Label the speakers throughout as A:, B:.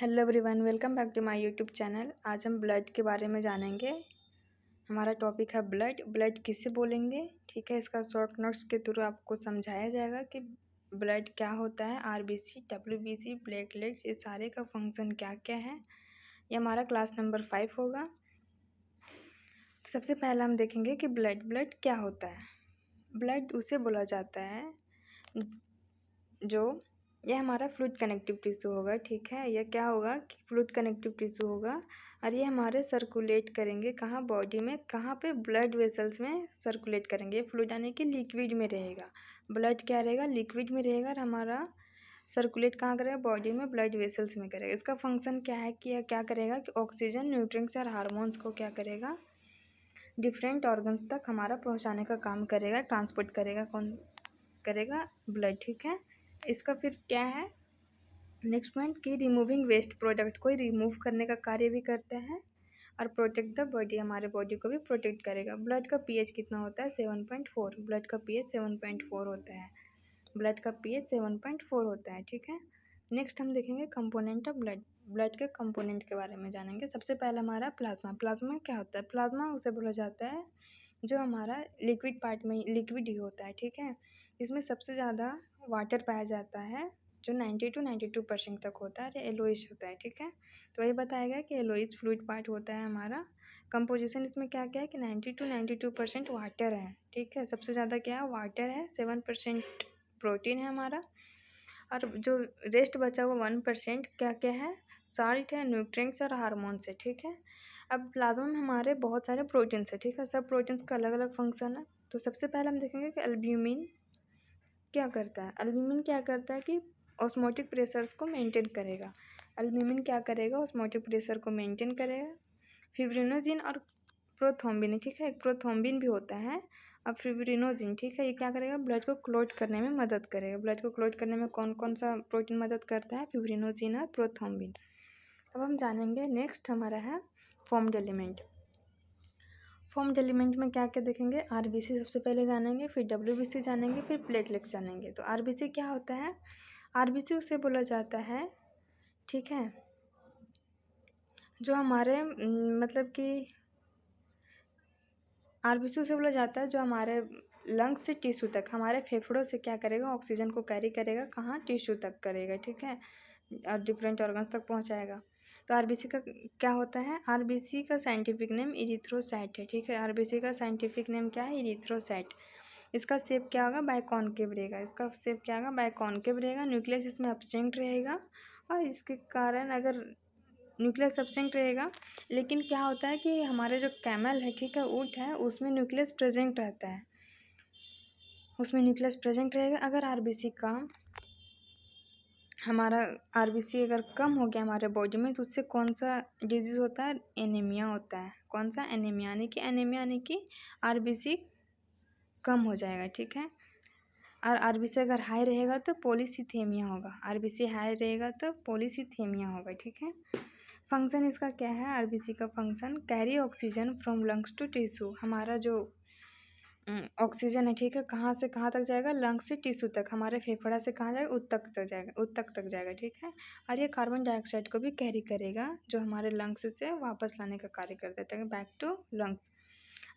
A: Hello everyone, welcome back to my YouTube channel. आज हम blood के बारे में जानेंगे। हमारा टॉपिक है ब्लड। ब्लड किसे बोलेंगे, ठीक है। इसका शॉर्ट नोट्स के थ्रू आपको समझाया जाएगा कि ब्लड क्या होता है। आरबीसी, डब्ल्यूबीसी, प्लेटलेट्स, ये सारे का फंक्शन क्या क्या है, ये हमारा क्लास नंबर 5 होगा। सबसे पहले हम देखेंगे कि ब्लड क्या होता है। ब्लड उसे बोला जाता है जो ये हमारा फ्लूइड कनेक्टिव टिश्यू होगा, ठीक है। यह क्या होगा कि फ्लूइड कनेक्टिव टिश्यू होगा और ये हमारे सर्कुलेट करेंगे कहाँ, बॉडी में, कहाँ पे, ब्लड वेसल्स में सर्कुलेट करेंगे। फ्लूइड यानी कि लिक्विड में रहेगा। ब्लड क्या रहेगा, लिक्विड में रहेगा और हमारा सर्कुलेट कहाँ करेगा, बॉडी में, ब्लड वेसल्स में करेगा। इसका फंक्शन क्या है कि यह क्या करेगा कि ऑक्सीजन, न्यूट्रिएंट्स और हार्मोन्स को क्या करेगा, डिफरेंट ऑर्गन्स तक हमारा पहुँचाने का काम करेगा, ट्रांसपोर्ट करेगा। कौन करेगा, ब्लड, ठीक है। इसका फिर क्या है नेक्स्ट पॉइंट कि रिमूविंग वेस्ट प्रोडक्ट को रिमूव करने का कार्य भी करते हैं और प्रोटेक्ट द बॉडी, हमारे बॉडी को भी प्रोटेक्ट करेगा। ब्लड का पीएच कितना होता है, 7.4। ब्लड का पीएच 7.4 होता है। ब्लड का पीएच 7.4 होता है, ठीक है। नेक्स्ट हम देखेंगे कंपोनेंट ऑफ ब्लड। ब्लड के कंपोनेंट के बारे में जानेंगे। सबसे पहले हमारा प्लाज्मा। प्लाज्मा क्या होता है, प्लाज्मा उसे बोला जाता है जो हमारा लिक्विड पार्ट में लिक्विड ही होता है, ठीक है। इसमें सबसे ज़्यादा वाटर पाया जाता है जो 90 to 92% तक होता है। येलोइश होता है, ठीक है। तो ये बताया गया कि येलोइश फ्लूइड पार्ट होता है हमारा। कंपोजिशन इसमें क्या क्या है कि 90 to 92% वाटर है, ठीक है। सबसे ज़्यादा क्या है, वाटर है। 7% प्रोटीन है हमारा और जो रेस्ट बचा हुआ 1% क्या क्या है, साल्ट है, न्यूट्रिएंट्स और हार्मोन्स है, ठीक है। अब प्लाज्मा में हमारे बहुत सारे प्रोटीन्स है, ठीक है। सब प्रोटीन्स का अलग अलग फंक्शन है। तो सबसे पहले हम देखेंगे कि एल्ब्यूमिन क्या करता है। एल्ब्यूमिन क्या करता है कि ऑस्मोटिक प्रेशर्स को मेंटेन करेगा। एल्ब्यूमिन क्या करेगा, ऑस्मोटिक प्रेशर को मेंटेन करेगा। फिब्रिनोजिन और प्रोथ्रोम्बिन, ठीक है, एक प्रोथ्रोम्बिन भी होता है और फिब्रिनोजिन, ठीक है। ये क्या करेगा, ब्लड को क्लॉट करने में मदद करेगा। ब्लड को क्लॉट करने में कौन कौन सा प्रोटीन मदद करता है, फिब्रिनोजिन और प्रोथ्रोम्बिन। अब हम जानेंगे नेक्स्ट हमारा है फॉर्म्ड एलिमेंट। फॉर्म्ड एलिमेंट में क्या क्या देखेंगे, आरबीसी सबसे पहले जानेंगे, फिर डब्ल्यूबीसी जानेंगे, फिर प्लेटलेट्स जानेंगे। तो आरबीसी क्या होता है, आरबीसी उसे बोला जाता है, ठीक है, जो हमारे मतलब कि आरबीसी उसे बोला जाता है जो हमारे लंग्स से टिश्यू तक, हमारे फेफड़ों से क्या करेगा, ऑक्सीजन को कैरी करेगा कहाँ, टिश्यू तक करेगा, ठीक है, और डिफरेंट ऑर्गन्स तक पहुँचाएगा। तो आरबीसी का क्या होता है, आरबीसी का साइंटिफिक नेम इरिथ्रोसाइट है, ठीक है। आरबीसी का साइंटिफिक नेम क्या है, इरिथ्रोसाइट। इसका शेप क्या होगा, बाइकॉनकेव रहेगा। इसका शेप क्या होगा, बाइकॉनकेव रहेगा। न्यूक्लियस इसमें एब्सेंट रहेगा और इसके कारण अगर न्यूक्लियस एब्सेंट रहेगा, लेकिन क्या होता है कि हमारे जो कैमल है, ठीक है, ऊँट है, उसमें न्यूक्लियस प्रेजेंट रहता है, उसमें न्यूक्लियस प्रेजेंट रहेगा। अगर आरबीसी का हमारा आरबीसी अगर कम हो गया हमारे बॉडी में तो उससे कौन सा डिजीज़ होता है, एनीमिया होता है। कौन सा, एनीमिया, यानी कि आरबीसी कम हो जाएगा, ठीक है। और आरबीसी अगर हाई रहेगा तो पॉलीसीथेमिया होगा। आरबीसी हाई रहेगा तो पॉलीसीथेमिया होगा, ठीक है। फंक्शन इसका क्या है, आरबीसी का function carry oxygen from lungs to tissue. हमारा जो ऑक्सीजन है, ठीक है, कहाँ से कहाँ तक जाएगा, लंग्स से टिश्यू तक। हमारे फेफड़ा से कहाँ जाएगा, उत्तक तक जाएगा, उत्तक तक जाएगा, ठीक है। और ये कार्बन डाइऑक्साइड को भी कैरी करेगा जो हमारे लंग्स से वापस लाने का कार्य कर देता है, बैक टू लंग्स।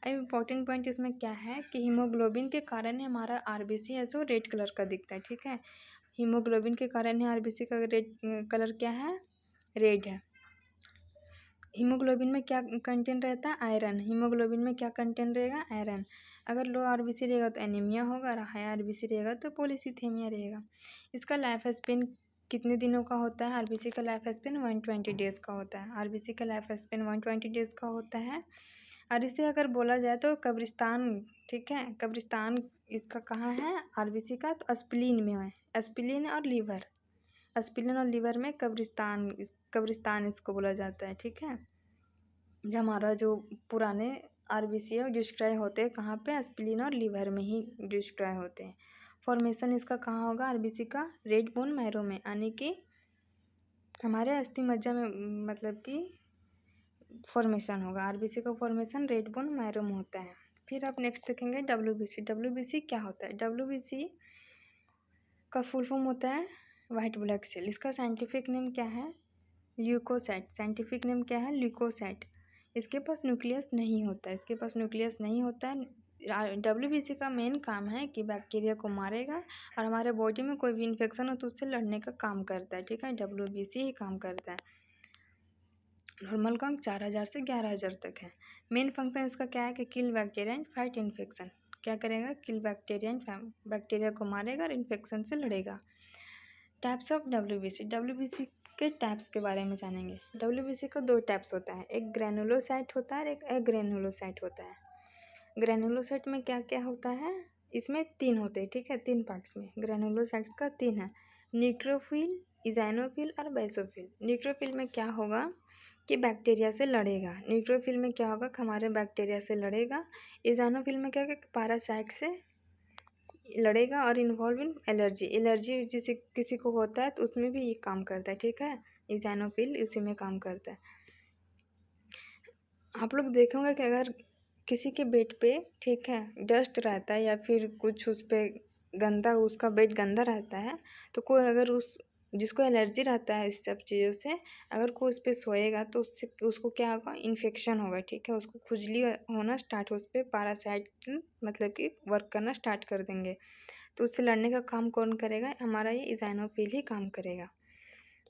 A: अब इम्पॉर्टेंट पॉइंट इसमें क्या है कि हीमोग्लोबिन के कारण ही हमारा आरबीसी है सो रेड कलर का दिखता है, ठीक है। हीमोग्लोबिन के कारण ही आरबीसी का रेड कलर क्या है, रेड है। हीमोग्लोबिन में क्या कंटेंट रहता है, आयरन। हीमोग्लोबिन में क्या कंटेंट रहेगा, आयरन। अगर लो आरबीसी रहेगा तो एनीमिया होगा और हाई आरबीसी रहेगा तो पॉलीसीथेमिया रहेगा। इसका लाइफ स्पेन कितने दिनों का होता है, आरबीसी का लाइफ स्पेन 120 डेज़ का होता है। आरबीसी का लाइफ स्पेन 120 डेज़ का होता है। और इसे अगर बोला जाए तो कब्रिस्तान, ठीक है, कब्रिस्तान इसका कहाँ है, आरबीसी का, तो स्प्लीन में है। स्प्लीन और लीवर, स्प्लीन और लीवर में कब्रिस्तान इसको बोला जाता है, ठीक है। जो हमारा जो पुराने आरबीसी है वो डिस्ट्रॉय होते हैं कहाँ पे, स्प्लीन और लीवर में ही डिस्ट्रॉय होते हैं। फॉर्मेशन इसका कहाँ होगा, आरबीसी का रेड बोन मैरो में, यानी कि हमारे अस्थि मज्जा में, मतलब कि फॉर्मेशन होगा। आरबीसी का फॉर्मेशन रेड बोन मैरो में होता है। फिर आप नेक्स्ट देखेंगे डब्ल्यूबीसी। डब्ल्यूबीसी क्या होता है, डब्ल्यूबीसी का फुल फॉर्म होता है वाइट ब्लड सेल। इसका साइंटिफिक नेम क्या है, ल्यूकोसाइट, साइंटिफिक नेम क्या है? ल्यूकोसाइट। इसके पास न्यूक्लियस नहीं होता है, इसके पास न्यूक्लियस नहीं होता है। डब्ल्यूबीसी का मेन काम है कि बैक्टीरिया को मारेगा और हमारे बॉडी में कोई भी इन्फेक्शन हो तो उससे लड़ने का काम करता है, ठीक है। डब्ल्यूबीसी ही काम करता है। नॉर्मल काउंट 4000 से 11000 तक है। मेन फंक्शन इसका क्या है कि kill bacteria and fight infection. क्या करेगा? किल बैक्टीरिया एंड बैक्टीरिया को मारेगा और इन्फेक्शन से लड़ेगा। टाइप्स ऑफ डब्ल्यूबीसी, डब्ल्यूबीसी के टाइप्स के बारे में जानेंगे। डब्ल्यूबीसी का 2 टाइप्स होता है, एक ग्रेनुलोसाइट होता है और एक अग्रेनुलोसाइट होता है। ग्रेनुलोसाइट में क्या क्या होता है? इसमें 3 होते हैं, ठीक है, 3 पार्ट्स में। ग्रेनुलोसाइट्स का 3 है, न्यूट्रोफिल, इज़ाइनोफिल और बेसोफिल। न्यूट्रोफिल में क्या होगा कि बैक्टीरिया से लड़ेगा। न्यूट्रोफिल में क्या होगा कि हमारे बैक्टीरिया से लड़ेगा। इज़ाइनोफिल में क्या होगा कि पैरासाइट से लड़ेगा और इन्वॉल्व इन एलर्जी। एलर्जी जिसे किसी को होता है तो उसमें भी ये काम करता है, ठीक है। इज़ाइनोफिल उसी में काम करता है। आप लोग देखोगे कि अगर किसी के बेड पे, ठीक है, डस्ट रहता है या फिर कुछ उस पर गंदा, उसका बेड गंदा रहता है, तो कोई अगर उस जिसको एलर्जी रहता है इस सब चीज़ों से, अगर कोई उस पर सोएगा तो उससे उसको क्या होगा? इन्फेक्शन होगा, ठीक है। उसको खुजली होना स्टार्ट हो, उस पर पैरासाइट मतलब कि वर्क करना स्टार्ट कर देंगे। तो उससे लड़ने का काम कौन करेगा? हमारा ये इज़ाइनोफिल ही काम करेगा।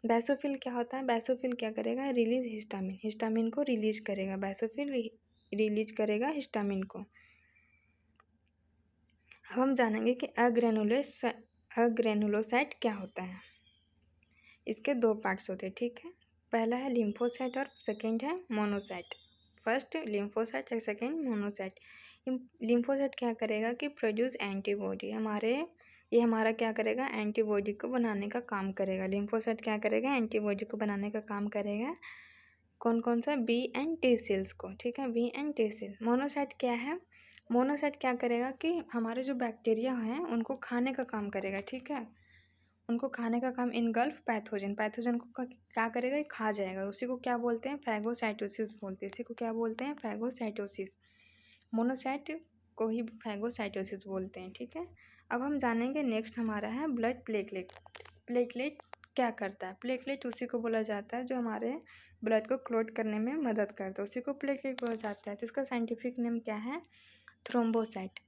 A: बेसोफिल क्या होता है? बेसोफिल क्या करेगा? रिलीज हिस्टामिन, हिस्टामिन को रिलीज करेगा। बेसोफिल रिलीज करेगा हिस्टामिन को। अब हम जानेंगे कि अग्रेनुलोसाइट क्या होता है। इसके 2 पार्ट्स होते हैं, ठीक है। पहला है लिम्फोसाइट और सेकंड है मोनोसाइट। फर्स्ट लिम्फोसाइट और सेकंड मोनोसाइट। लिम्फोसाइट क्या करेगा कि प्रोड्यूस एंटीबॉडी, ये हमारा क्या करेगा? एंटीबॉडी को बनाने का काम करेगा। लिम्फोसाइट क्या करेगा? एंटीबॉडी को बनाने का काम करेगा। कौन कौन सा? बी एंड टी सेल्स को, ठीक है, B and T cell. Monocyte क्या है? मोनोसाइट क्या करेगा कि हमारे जो बैक्टीरिया हैं उनको खाने का काम करेगा, ठीक है। उनको खाने का काम, इनगल्फ पैथोजन, पैथोजन को क्या करेगा? खा जाएगा। उसी को क्या बोलते हैं? फैगोसाइटोसिस बोलते हैं। इसी को क्या बोलते हैं? फैगोसाइटोसिस। मोनोसाइट को ही फैगोसाइटोसिस बोलते हैं, ठीक है। अब हम जानेंगे नेक्स्ट हमारा है ब्लड प्लेटलेट। प्लेटलेट क्या करता है? प्लेटलेट उसी को बोला जाता है जो हमारे ब्लड को क्लॉट करने में मदद करता है, उसी को प्लेटलेट बोला जाता है। तो इसका साइंटिफिक नेम क्या है? थ्रोम्बोसाइट।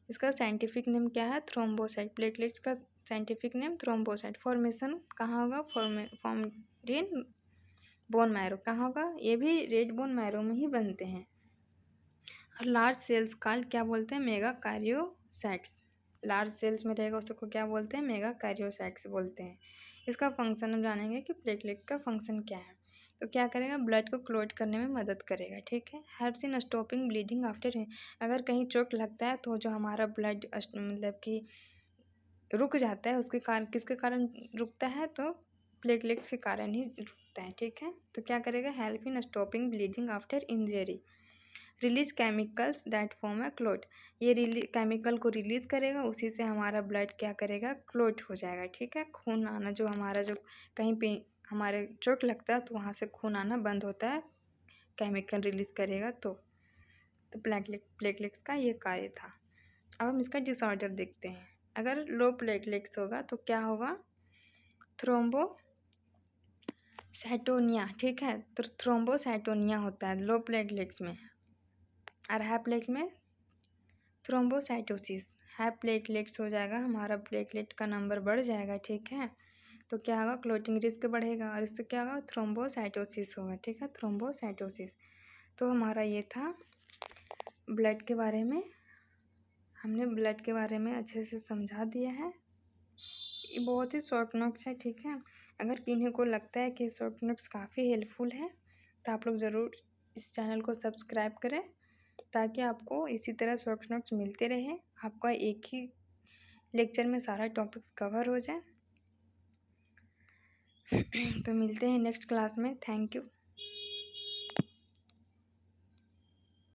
A: इसका साइंटिफिक नेम क्या है? थ्रोम्बोसाइट। प्लेटलेट्स का साइंटिफिक नेम थ्रोम्बोसाइट। फॉर्मेशन कहाँ होगा? Formed in bone marrow. कहाँ होगा? ये भी रेड बोन मैरो में ही बनते हैं। और लार्ज सेल्स का क्या बोलते हैं? मेगा कार्योसाइट्स। लार्ज सेल्स में रहेगा उसको क्या बोलते हैं? मेगा कार्योसाइट्स बोलते हैं। इसका फंक्शन हम जानेंगे कि प्लेटलेट का फंक्शन क्या है। तो क्या करेगा? ब्लड को क्लॉट करने में मदद करेगा, ठीक है। Helps in stopping bleeding after, अगर कहीं चोट लगता है तो जो हमारा ब्लड मतलब कि रुक जाता है, उसके कारण, किसके कारण रुकता है? तो प्लेटलेट्स के कारण ही रुकता है, ठीक है। तो क्या करेगा? Help in stopping bleeding after injury. Release chemicals that form A clot, ये केमिकल को रिलीज करेगा, उसी से हमारा ब्लड क्या करेगा? क्लॉट हो जाएगा, ठीक है। खून आना, जो हमारा जो कहीं पे हमारे चोट लगता है तो वहाँ से खून आना बंद होता है, केमिकल रिलीज करेगा तो प्लेटलेट्स का ये कार्य था। अब हम इसका डिसऑर्डर देखते हैं। अगर लो प्लेटलेट्स होगा तो क्या होगा? थ्रोम्बोसाइटोनिया, ठीक है। तो थ्रोम्बोसाइटोनिया होता है लो प्लेटलेट्स में। और हाई प्लेट में थ्रोम्बोसाइटोसिस। हाई प्लेटलेट्स हो जाएगा, हमारा प्लेटलेट का नंबर बढ़ जाएगा, ठीक है। तो क्या होगा? क्लॉटिंग रिस्क बढ़ेगा और इससे क्या होगा? थ्रोम्बोसाइटोसिस होगा, ठीक है, थ्रोम्बोसाइटोसिस। तो हमारा ये था ब्लड के बारे में। हमने ब्लड के बारे में अच्छे से समझा दिया है। ये बहुत ही शॉर्ट नोट्स है, ठीक है। अगर किन्हीं को लगता है कि शॉर्ट नोट्स काफ़ी हेल्पफुल है तो आप लोग ज़रूर इस चैनल को सब्सक्राइब करें, ताकि आपको इसी तरह शॉर्ट नोट्स मिलते रहे, आपका एक ही लेक्चर में सारा टॉपिक्स कवर हो जाए। तो मिलते हैं नेक्स्ट क्लास में। Thank you.